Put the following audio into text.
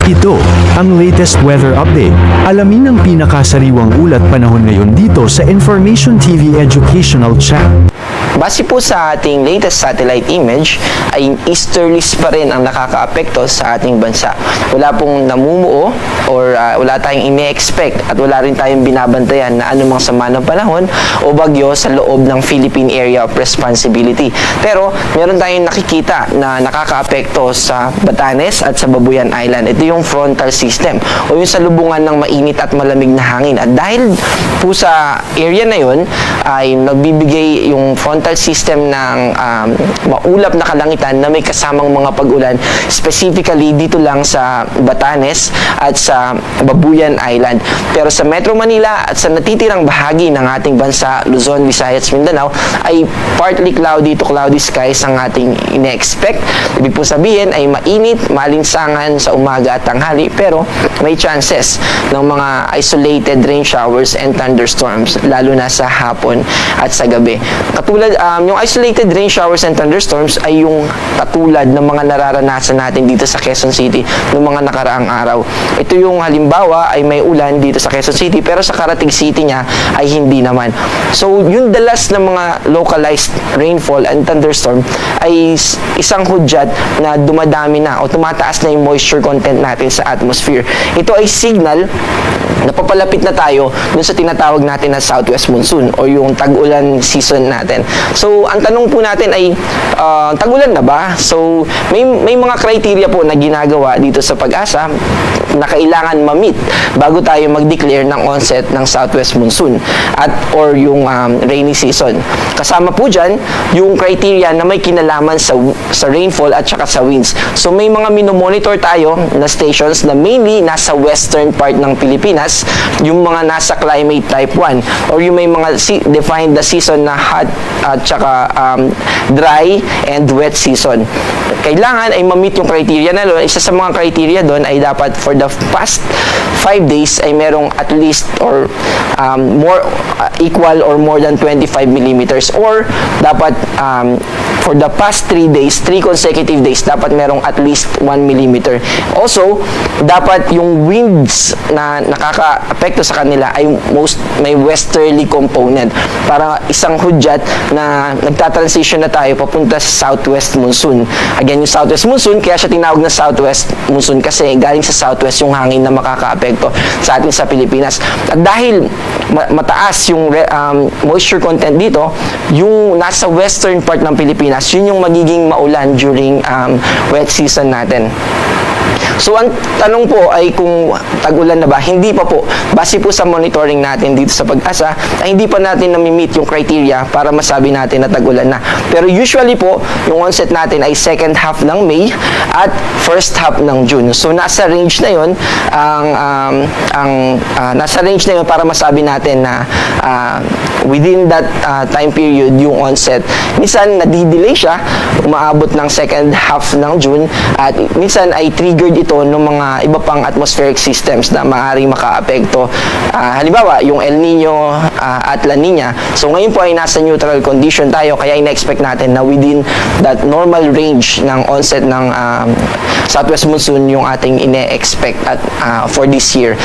Ito, ang latest weather update. Alamin ang pinakasariwang ulat panahon ngayon dito sa Information TV Educational Channel. Base po sa ating latest satellite image, ay easterlies pa rin ang nakakaapekto sa ating bansa. Wala pong namumuo or wala tayong ine-expect at wala rin tayong binabantayan na anumang sama ng panahon o bagyo sa loob ng Philippine Area of Responsibility. Pero meron tayong nakikita na nakakaapekto sa Batanes at sa Babuyan Island. Ito yung frontal system o yung salubungan ng mainit at malamig na hangin. At dahil po sa area na yun ay nagbibigay yung frontal system ng maulap na kalangitan na may kasamang mga pag-ulan, specifically dito lang sa Batanes at sa Babuyan Island. Pero sa Metro Manila at sa natitirang bahagi ng ating bansa, Luzon, Visayas, Mindanao, ay partly cloudy to cloudy skies ang ating ine-expect. Ibig po sabihin ay mainit, malinsangan sa umaga at tanghali, pero may chances ng mga isolated rain showers and thunderstorms, lalo na sa hapon at sa gabi. Katulad, yung isolated rain showers and thunderstorms ay yung katulad ng mga nararanasan natin dito sa Quezon City noong mga nakaraang araw. Ito yung halimbawa ay may ulan dito sa Quezon City, pero sa Karatig City niya ay hindi naman. So, yung dalas ng mga localized rainfall and thunderstorm ay isang hudyat na dumadami na o tumataas na yung moisture content natin sa atmosphere. Ito ay signal na papalapit na tayo dun sa tinatawag natin na southwest monsoon o yung tag-ulan season natin. So, ang tanong po natin ay, tag-ulan na ba? So, may mga criteria po na ginagawa dito sa Pag-asa na kailangan ma-meet bago tayo mag-declare ng onset ng southwest monsoon at or yung rainy season. Kasama po dyan yung criteria na may kinalaman sa rainfall at saka sa winds. So, may mga minomonitor tayo na stations na mainly nasa western part ng Pilipinas, yung mga nasa climate type 1 or yung may mga defined the season na hot at saka dry and wet season. Kailangan ay ma-meet yung criteria na doon. Isa sa mga criteria doon ay dapat for the past 5 days ay merong at least or more equal or more than 25 millimeters or dapat for the past 3 days, 3 consecutive days, dapat merong at least 1 millimeter. Also, dapat yung winds na nakaka-apekto sa kanila ay may westerly component para isang hudyat na nagtatransition na tayo papunta sa southwest monsoon. Again, yung southwest monsoon, kaya siya tinawag na southwest monsoon kasi galing sa southwest yung hangin na makaka-apekto sa atin sa Pilipinas. At dahil mataas yung moisture content dito, yung nasa western part ng Pilipinas, yun yung magiging maulan during wet season natin. So, ang tanong po ay kung tag-ulan na ba? Hindi pa po. Base po sa monitoring natin dito sa Pag-asa, ay hindi pa natin nami-meet yung criteria para masabi natin na tag-ulan na. Pero usually po, yung onset natin ay second half ng May at first half ng June. So, nasa range na yun, nasa range na yun para masabi natin na within that time period, yung onset. Minsan, nadidelay siya, umaabot ng second half ng June at minsan ay triggered ito ng mga iba pang atmospheric systems na maaaring makaapekto. Halimbawa, yung El Nino at La Nina. So, ngayon po ay nasa neutral condition tayo, kaya ina-expect natin na within that normal range ng onset ng southwest monsoon yung ating ine-expect at for this year.